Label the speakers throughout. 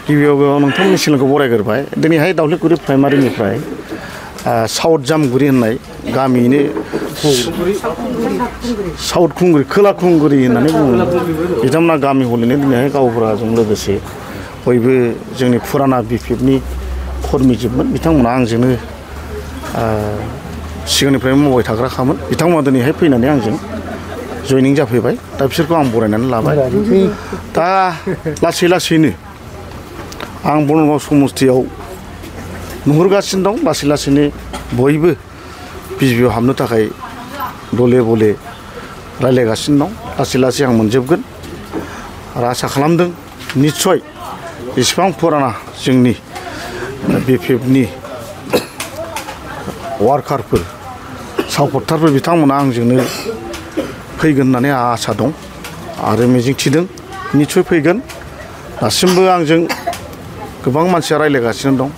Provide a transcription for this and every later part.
Speaker 1: गिबियाव नोंथांमोननि सिगांखौ बरायग्रोबाय दिनैहाय दाउलिगुरि प्राइमारिनिफ्राय साउथ जामगुरि होननाय गामिनि साउथ खुंगुरि खोला खुंगुरि होननानै बुङो बिथांमोना गामि हलैनो दिनैहाय गावबुराजों लोगोसे बयबो जोंनि फुराना बिपिएफनि कर्मिजोबमोन बिथांमोना आंजोंनो सिगांनिफ्रायनो मावबाय थाग्राखामोन बिथांमोना दिनैहाय फैनानै आंजों जयनिं जाफैबाय दा बिसोरखौ आं बरायनानै लाबाय दा लासै लासैनो आं बनगाव समस्थियाव नुहुरगासिनो दं लासै लासैनो बयबो बिजेपिआव हाबनो थाखाय दले बले रायलायगासिनो दं लासै लासै आं मोनजोबगोन आरो आसा खालामदों निस्सय इसिबां फुराना जोंनि बिपिएफनि वार्कारफोर सापर्टारफोर बिथांमोना आंजोंनो फैगोन होननानै आसा दं आरो मिजिंथिदों निस्सय फैगोन दासिमबो आंजों गोबां मानसिया रायलायगासिनो दं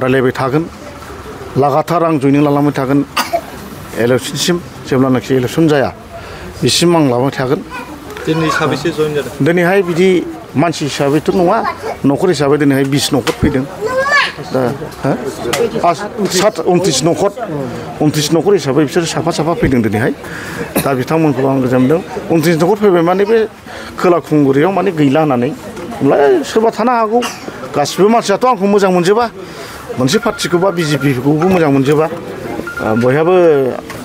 Speaker 1: रायलायबाय थागोन लागातार आं जयनिं लालांबाय थागोन इलेक्शनसिम जेब्लानाखि इलेक्शन जाया बिसिम आं लाबाय थागोन
Speaker 2: दिनै साबेसे जइन जादों
Speaker 1: दिनैहाय बिदि मानसि हिसाबैथ' नङा न'खर हिसाबै दिनैहाय 20 न'खर फैदों दा 29 न'खर हिसाबै बिसोर साफा साफा फैदों दिनैहाय दा बिथांमोनखौ आं गोजोनदों 29 न'खर फैबाय माने बे खोला खुंगुरियाव माने गैला होननानै सोरबा थानो हागौ गासिबो मानसियाथ' आंखौ मोजां मोनजोबा मोनसे पार्टिखौ बा बिजेपिखौबो मोजां मोनजोबा बयहाबो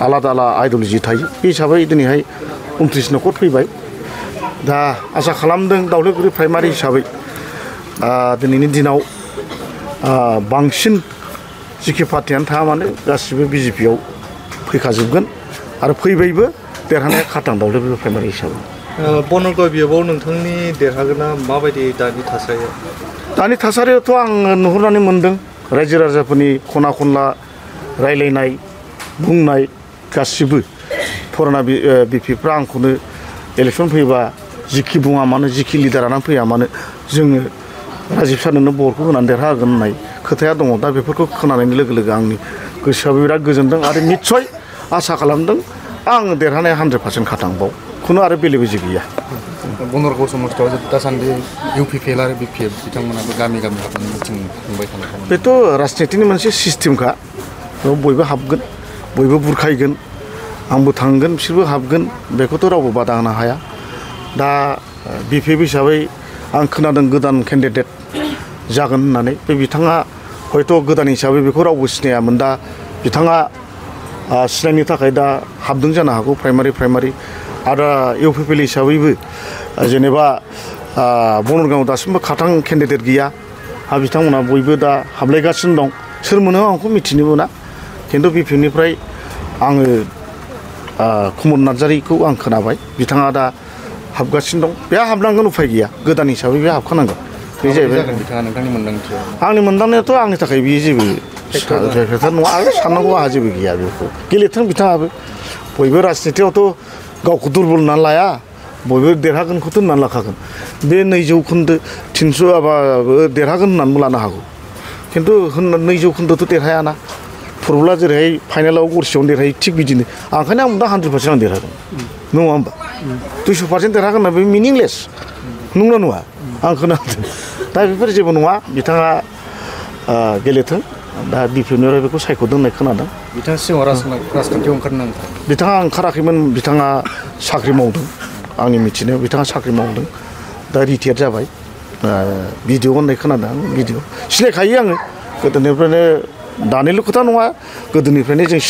Speaker 1: आलादा आलादा आइडिय'लजि थायो बे हिसाबै दिनैहाय 29 न'खर फैबाय दा आसा खालामदों दाउलिगुरि प्राइमारि हिसाबै दिनैनि दिनाव बांसिन जिखि पार्टियानो थाया मानो गासिबो बिजेपिआव फैखाजोबगोन आरो फैबायबो देरहानाया खाथां दाउलिगुरि प्राइमारि हिसाबै
Speaker 2: बनगाव बिएफआव नोंथांनि देरहागोना माबायदि दानि थासारिया
Speaker 1: दानि थासारियावथ' आं नुहुरनानै मोनदों रायजो राजाफोरनि खना खनला रायलायनाय बुंनाय गासिबो फुराना बिपिएफफ्रा आंखौनो इलेक्सन फैबा जिखि बुङा मानो जिखि लिडारानो फैया मानो जोङो राजिब सारनोनो बरखौ होनानै देरहागोन होननाय खोथाया दङ दा बेफोरखौ खोनानायनि लोगो लोगो आंनि गोसोआबो बिराद गोजोनदों आरो निस्सय आसा खालामदों आं देरहानाया 100% खाथांबाव खुनु आरो बेले बेजे गैया
Speaker 3: बनगाव समस्थियाव दासान्दि इउपिपिएल आरो बिपिएफ बिथांमोनाबो गामि गामि हाबनानै मिथिं खुंबाय थानाय
Speaker 1: बेथ' राजनितिनि मोनसे सिस्टेमखा बयबो हाबगोन बयबो बुरखायगोन आंबो थांगोन बिसोरबो हाबगोन बेखौथ' रावबो बादा होनो हाया दा बिपिएफ हिसाबै आं खोनादों गोदान केन्डिडेट जागोन होननानै बे बिथाङा हयथ' गोदान हिसाबै बेखौ रावबो सिनायामोन दा बिथाङा सिनायनो थाखाय दा हाबदों जानो हागौ प्राइमारि आरो इउपिपिएल हिसाबैबो जेनेबा बनगाव दासिमबो खाथां केन्डिडेट गैया बिथांमोना बयबो दा हाबलायगासिनो दं सोर मोनो आंखौ मिथिनो मोना खिन्थु बिपिएफनिफ्राय आङो कुमल नार्जारिखौ आं खोनाबाय बिथाङा दा हाबगासिनो दं बे हाबनांगोन उफाय गैया गोदान हिसाबै बे हाबखानांगोन बे जाहैबाय
Speaker 3: नोंथांनि मोनदांथिया
Speaker 1: आंनि मोनदांनायाथ' आंनि थाखाय बेयो जेबो खोथा नङा आरो साननांगौ आंहा जेबो गैया बेखौ गेलेथों बिथाङाबो बयबो राजनितियावथ' गावखौ दुरबल होननानै लाया बयबो देरहागोनखौथ' होननानै लाखागोन बे 2 जौखोन्दो 300 देरहागोन होननानैबो लानो हागौ खिन्थु 2 जौखोन्दोथ' देरहायाना फुटबला जेरैहाय फाइनालाव गरसेयावनो देरहायो थिग बिदिनो ओंखायनो आं दा 100% आं देरहागोन नङा होमबा 200% देरहागोन होनना बे मिनिंलेस नंना नङा आं खोनादों दा बेफोर जेबो नङा बिथाङा गेलेथों दा बिपिएफनिफ्राय बेखौ सायख'दों होननाय खोनादों
Speaker 3: बिथाङा सिगाङाव राजखान्थियाव ओंखारनो
Speaker 1: बिथाङा ओंखाराखैमोन बिथाङा साख्रि मावदों आंनि मिथिनायाव बिथाङा साख्रि मावदों दा रिटायार जाबाय भिडिअ होननाय खोनादों आं भिडिअ सिनायखायो आङो गोदोनिफ्रायनो दानिल' खोथा नङा गोदोनिफ्रायनो जों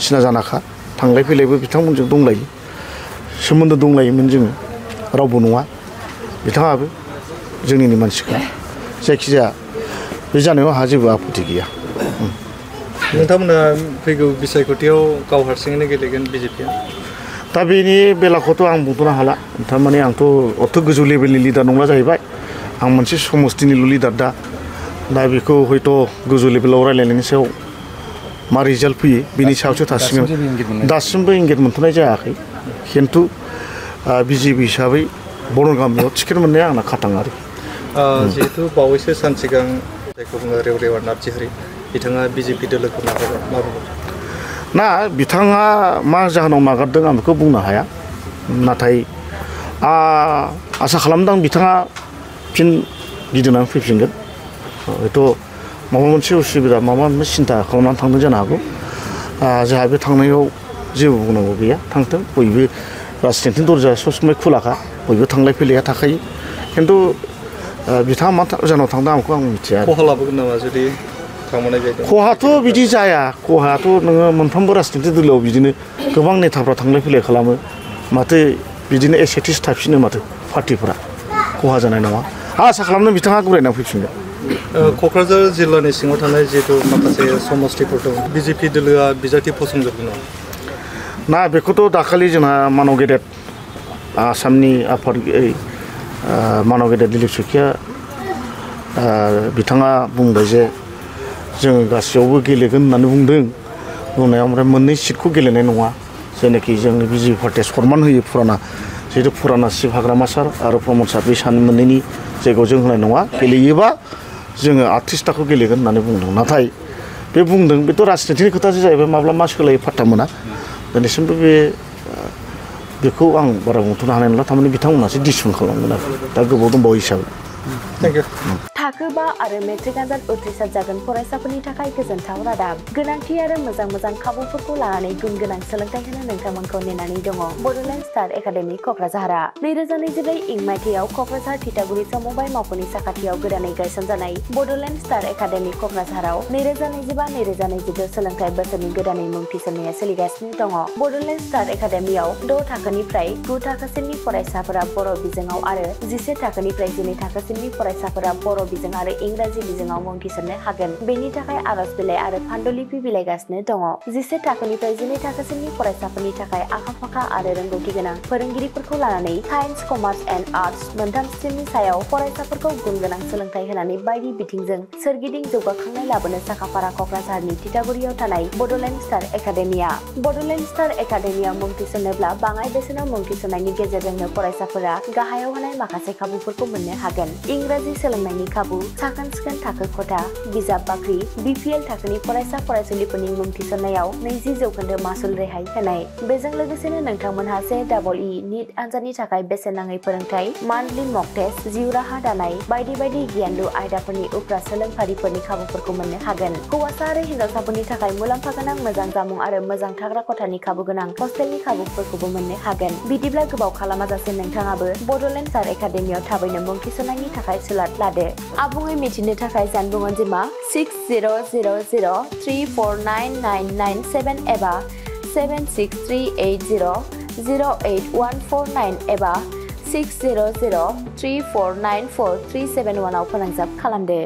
Speaker 1: सिना जानाखा थांलाय फैलायबो बिथांमोनजों दंलायो सोमोन्दो दंलायोमोन जोङो रावबो नङा बिथाङाबो जोंनिनो मानसिखा जायखिजाया बे जानायाव आंहा जेबो आपत्ति गैया
Speaker 2: नोंथांमोना फैगौ बिसायख'थियाव गाव हारसिङैनो गेलेगोन बिजेपिआ
Speaker 1: दा बेनि बेलाखौथ' आं बुंथ'नो हाला थारमाने आंथ' अथ' गोजौ लेभेलनि लिडार नंला जाहैबाय आं मोनसे समस्थिनिल' लिडार दा बेखौ हयथ' गोजौ लेभेलाव रायलायनायनि सायाव मा रिजाल्ट फैयो बेनि सायावसो थासिगोन दासिमबो इंगित मोनथ'नाय जायाखै खिन्थु बिजेपि हिसाबै बनगामियाव टिकेट मोननाया आंना खाथां आरो
Speaker 2: जिहेतु बावैसो सान सिगां जायखौ बुङो रेवरेवा नार्जारि बिथाङा बिजेपि दोलोखौ नागारबाय मा बुंगोन
Speaker 1: ना बिथाङा मा जाहोनाव नागारदों आं बेखौ बुंनो हाया नाथाय आसा खालामदों बिथाङा फिन गिदिंनानै फैफिनगोन हयथ' माबा मोनसे उसुबिदा माबा मोनसे सिन्था खालामनानै थांदों जानो हागौ जोंहा बे थांनायाव जेबो बुंनांगौ गैया थांथों बयबो राजनितिनि दरजाया सबसमाय खुलाखा बयबो थांलाय फैलाया थाखायो खिन्थु बिथाङा मा जाहोनाव थांदों आंखौ आं मिथिया
Speaker 2: खहा लाबोगोन नामा जुदि थांबानाय जायो
Speaker 1: खहाथ' बिदि जाया खहाथ' नोङो मोनफ्रोमबो राजनिति दोलोआव बिदिनो गोबां नेताफ्रा थांलाय फैलाय खालामो माथो बिदिनो एसेटिस थाफिनो माथो पार्टिफोरा खहा जानाय नङा आसा खालामनो बिथाङा गुरायनानै फैफिनगोन
Speaker 2: क'क्राझार जिल्लानि सिङाव थानाय जिहेतु माखासे समस्तिफोर दं बिजेपि दोलोआ बिजाथि फसंजोबगोन
Speaker 1: ना बेखौथ' दाखालि जोंहा मानव गेदेर आसामनि आफादगिरि मानव गेदेर दिलीप सखिया बिथाङा बुंबाय जे जोङो गासैयावबो गेलेगोन होननानै बुंनायाव ओमफ्राय मोननै सिटखौ गेलेनाय नङा जायनाखि जोंनि बिजेपि पार्टिया सनमान होयो जिहेतु फुराना चिफ हाग्रामा सार आरो प्रमद सार बे सान मोननैनि जायगायाव जों होनाय नङा गेलेयोबा जोङो 38थाखौ गेलेगोन होननानै बुंदों नाथाय बे बुंदों बेथ' राजनितिनि खोथासो जाहैबाय माब्ला मा सोलायो फात्ता मोना दिनैसिमबो बेखौ आं बारा बुंथ'नो हानाय नंला थारमाने बिथांमोनहासो डिसिसन खालामगोन आरो दा गोबाव दंबावो हिसाबै
Speaker 2: थेंक इउ
Speaker 4: थाखो 5 आरो मेट्रिक आनजाद उथ्रिसार जागोन फरायसाफोरनि थाखाय गोजोनथाव रादाब गोनांथि आरो मोजां खाबुफोरखौ लानानै गुन गोनां सोलोंथाइ होनो नोंथांमोनखौ नेनानै दङ बड'लेण्ड स्टार एकाडेमि क'क्राझारआ 2024 इं मायथाइयाव क'क्राझार थिथागुरि समबाय मावख'नि साखाथियाव गोदानै गायसनजानाय बड'लेण्ड स्टार एकाडेमि क'क्राझाराव 2025-2026 सोलोंथाइ बोसोरनि गोदानै मुं थिसननाया सोलिगासिनो दङ बड'लेण्ड स्टार एकाडेमियाव 6 थाखोनिफ्राय 9 थाखोसिमनि फरायसाफोरा बर' बिजोङाव आरो 11 थाखोनिफ्राय 12 थाखोसिमनि फरायसाफोरा बर' बिजों आरो इंराजि बिजोङाव मुं थिसननो हागोन बेनि थाखाय आर'ज बिलाइ आरो पान्डुलिपि बिलाइगासिनो दङ 11 थाखोनिफ्राय 12 थाखोसिमनि फरायसाफोरनि थाखाय आखा-फाखा आरो रोंगौथि गोनां फोरोंगिरिफोरखौ लानानै साइन्स कमार्स एन्ड आर्टस मोनथाम स्ट्रिमनि सायाव फरायसाफोरखौ गुन गोनां सोलोंथाइ होनानै बायदि बिथिंजों सोरगिदिं जौगाखांनाय लाबोनो साखाफारा क'क्राझारनि थिथागुरियाव थानाय Bodoland star academy Bodoland star एकाडेमियाव मुं थिसननोब्ला बाङाइ बेसेनाव मुं थिसननायनि गेजेरजोंनो फरायसाफोरा गाहायाव होनाय माखासे खाबुफोरखौ मोननो हागोन इंराजि सोलोंनायनि खाबु साखोन-सिखोन थाखो खथा बिजाब बाख्रि BPL थाखोनि फरायसा फरायसुलिफोरनि मुं थिसननायाव 20% मासुल रेहाय होनाय बेजों लोगोसेनो नोंथांमोनहा JEE नीट आनजादनि थाखाय बेसेन नाङै फोरोंथाय मान्थलि मक टेस्ट जिउ राहा दानाय बायदि गियानलु आयदाफोरनि उफ्रा सोलोंफारिफोरनि खाबुफोरखौ मोननो हागोन हौवासा आरो हिन्जावसाफोरनि थाखाय मुलाम्फा गोनां मोजां जामुं आरो मोजां थाग्रा खथानि खाबु गोनां हस्टेलनि खाबुफोरखौबो मोननो हागोन बिदिब्ला गोबाव खालामाजासे नोंथाङाबो बड'लेण्ड स्टार एकाडेमियाव थाबैनो मुं थिसननायनि थाखाय सुलाद लादो आबुङै मिथिनो थाखाय जानबुं अनजिमा 6000349997 एबा 7638008149 एबा 6003494371 आव फोनांजाब खालामदो।